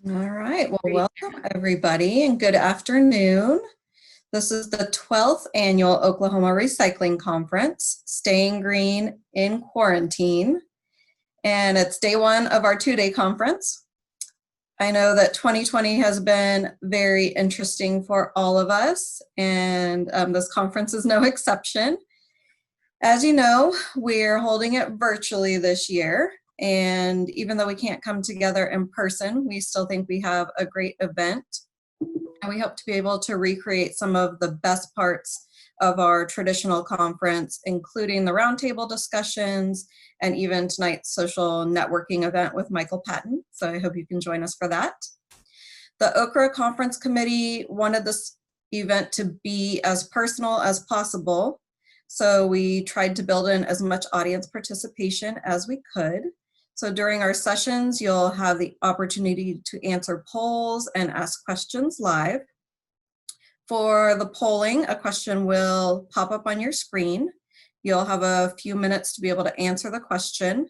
All right. Well, welcome everybody and good afternoon. This is the 12th annual Oklahoma Recycling Conference, Staying Green in Quarantine. And it's day one of our two-day conference. I know that 2020 has been very interesting for all of us, and this conference is no exception. As you know, we're holding it virtually this year. And even though we can't come together in person, we still think we have a great event. And we hope to be able to recreate some of the best parts of our traditional conference, including the roundtable discussions and even tonight's social networking event with Michael Patton. So I hope you can join us for that. The OKRA Conference Committee wanted this event to be as personal as possible. So we tried to build in as much audience participation as we could. So during our sessions, you'll have the opportunity to answer polls and ask questions live. For the polling, a question will pop up on your screen. You'll have a few minutes to be able to answer the question,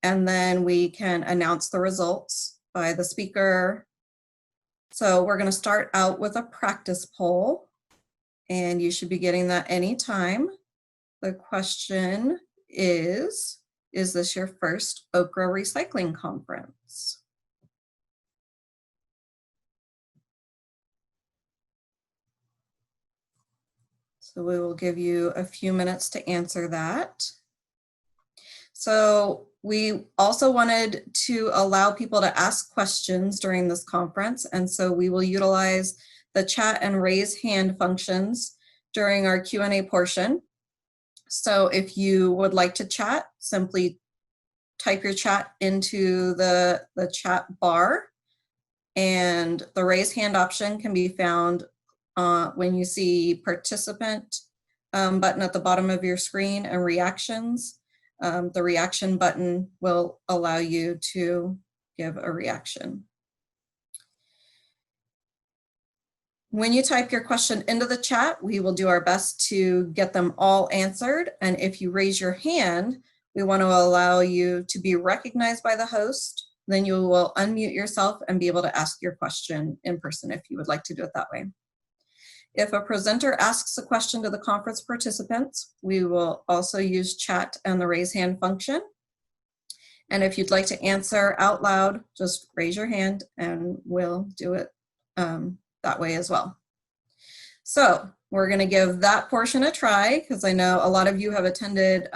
and then we can announce the results by the speaker. So we're going to start out with a practice poll, and you should be getting that anytime. The question is this your first OKRA Recycling Conference? So we will give you a few minutes to answer that. So we also wanted to allow people to ask questions during this conference, and so we will utilize the chat and raise hand functions during our Q&A portion. So if you would like to chat, simply type your chat into the chat bar, and the raise hand option can be found when you see participant button at the bottom of your screen and reactions. The reaction button will allow you to give a reaction. When you type your question into the chat, we will do our best to get them all answered. And if you raise your hand, we want to allow you to be recognized by the host. Then you will unmute yourself and be able to ask your question in person if you would like to do it that way. If a presenter asks a question to the conference participants, we will also use chat and the raise hand function. And if you'd like to answer out loud, just raise your hand and we'll do it that way as well. So we're going to give that portion a try, because I know a lot of you have attended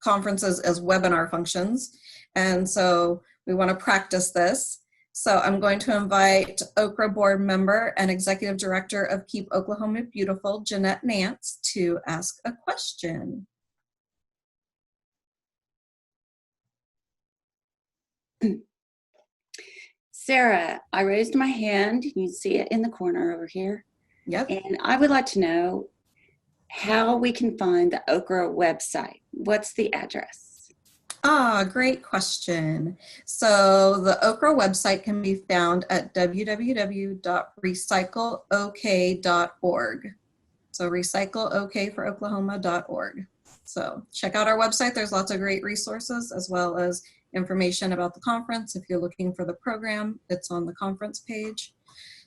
conferences as webinar functions, and so we want to practice this. So I'm going to invite OKRA board member and executive director of Keep Oklahoma Beautiful, Jeanette Nance, to ask a question. Sarah, I raised my hand. You can see it in the corner over here. Yep. And I would like to know how we can find the OKRA website. What's the address? Great question. So the OKRA website can be found at www.recycleok.org. So recycleok4oklahoma.org. So check out our website. There's lots of great resources as well as information about the conference. If you're looking for the program, it's on the conference page.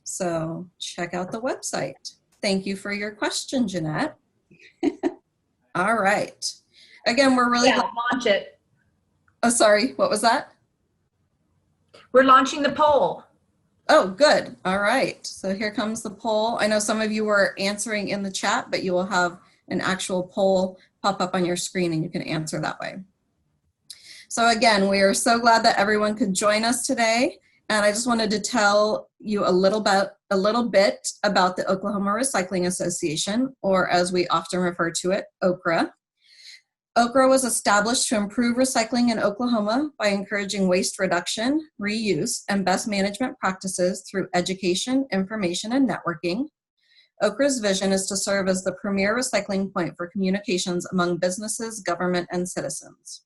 So check out the website. Thank you for your question, Jeanette. All right. Again, we're really glad. Launch it. Oh, sorry. What was that? We're launching the poll. Oh, good. All right. So here comes the poll. I know some of you were answering in the chat, but you will have an actual poll pop up on your screen and you can answer that way. So again, we are so glad that everyone could join us today. And I just wanted to tell you a little bit about the Oklahoma Recycling Association, or as we often refer to it, OKRA. OKRA was established to improve recycling in Oklahoma by encouraging waste reduction, reuse, and best management practices through education, information, and networking. OKRA's vision is to serve as the premier recycling point for communications among businesses, government, and citizens.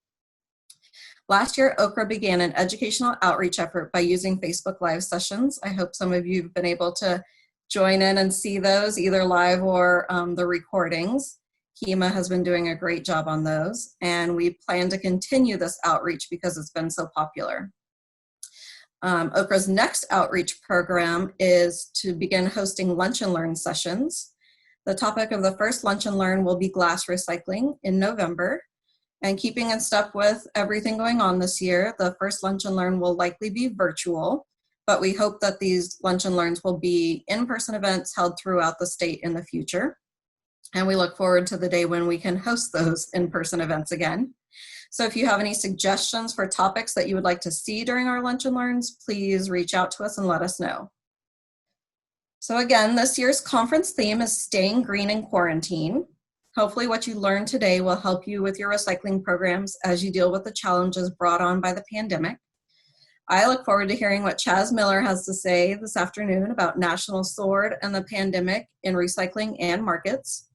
Last year, OKRA began an educational outreach effort by using Facebook Live sessions. I hope some of you have been able to join in and see those, either live or the recordings. Kima has been doing a great job on those, and we plan to continue this outreach because it's been so popular. OKRA's next outreach program is to begin hosting lunch and learn sessions. The topic of the first lunch and learn will be glass recycling in November. And keeping in step with everything going on this year, the first lunch and learn will likely be virtual, but we hope that these lunch and learns will be in-person events held throughout the state in the future. And we look forward to the day when we can host those in-person events again. So if you have any suggestions for topics that you would like to see during our lunch and learns, please reach out to us and let us know. So again, this year's conference theme is Staying Green in Quarantine. Hopefully what you learned today will help you with your recycling programs as you deal with the challenges brought on by the pandemic. I look forward to hearing what Chaz Miller has to say this afternoon about National Sword and the pandemic in recycling and markets.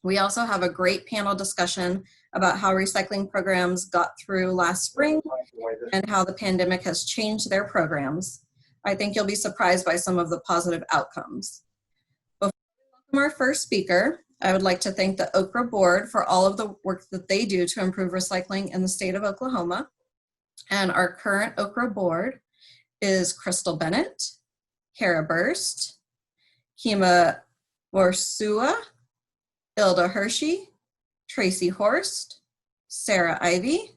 We also have a great panel discussion about how recycling programs got through last spring and how the pandemic has changed their programs. I think you'll be surprised by some of the positive outcomes. Before we welcome our first speaker, I would like to thank the OKRA board for all of the work that they do to improve recycling in the state of Oklahoma. And our current OKRA board is Crystal Bennett, Kara Burst, Kima Borsua, Ilda Hershey, Tracy Horst, Sarah Ivy,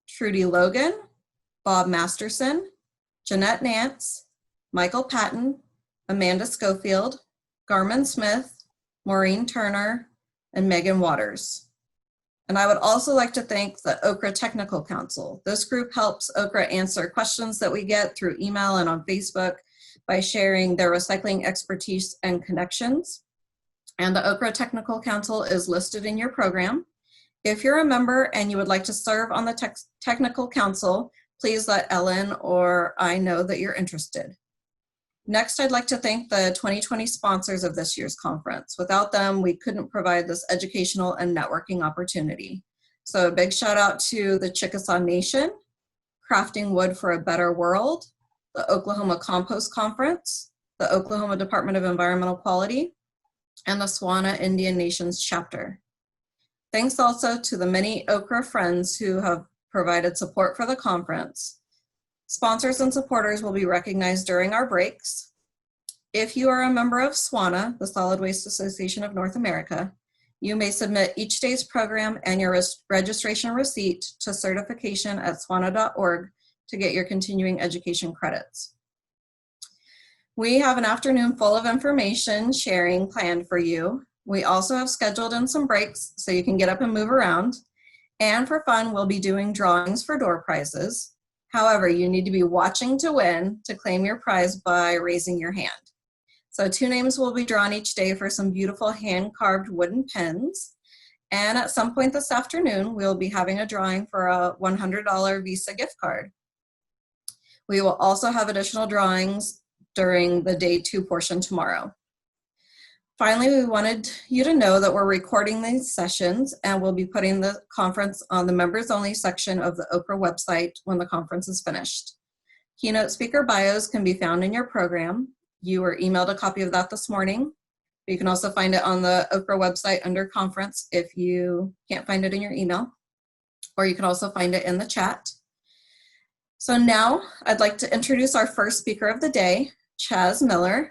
Trudy Logan, Bob Masterson, Jeanette Nance, Michael Patton, Amanda Schofield, Garmin Smith, Maureen Turner, and Megan Waters. And I would also like to thank the OKRA Technical Council. This group helps OKRA answer questions that we get through email and on Facebook by sharing their recycling expertise and connections. And the OKRA Technical Council is listed in your program. If you're a member and you would like to serve on the Technical Council, please let Ellen or I know that you're interested. Next, I'd like to thank the 2020 sponsors of this year's conference. Without them, we couldn't provide this educational and networking opportunity. So a big shout out to the Chickasaw Nation, Crafting Wood for a Better World, the Oklahoma Compost Conference, the Oklahoma Department of Environmental Quality, and the Swana Indian Nations chapter. Thanks also to the many OKRA friends who have provided support for the conference. Sponsors and supporters will be recognized during our breaks. If you are a member of SWANA, the Solid Waste Association of North America, you may submit each day's program and your registration receipt to certification@swana.org to get your continuing education credits. We have an afternoon full of information sharing planned for you. We also have scheduled in some breaks so you can get up and move around. And for fun, we'll be doing drawings for door prizes. However, you need to be watching to win to claim your prize by raising your hand. So 2 names will be drawn each day for some beautiful hand-carved wooden pens. And at some point this afternoon, we'll be having a drawing for a $100 Visa gift card. We will also have additional drawings during the day 2 portion tomorrow. Finally, we wanted you to know that we're recording these sessions and we'll be putting the conference on the members only section of the OKRA website when the conference is finished. Keynote speaker bios can be found in your program. You were emailed a copy of that this morning. You can also find it on the OKRA website under conference if you can't find it in your email, or you can also find it in the chat. So now I'd like to introduce our first speaker of the day, Chaz Miller.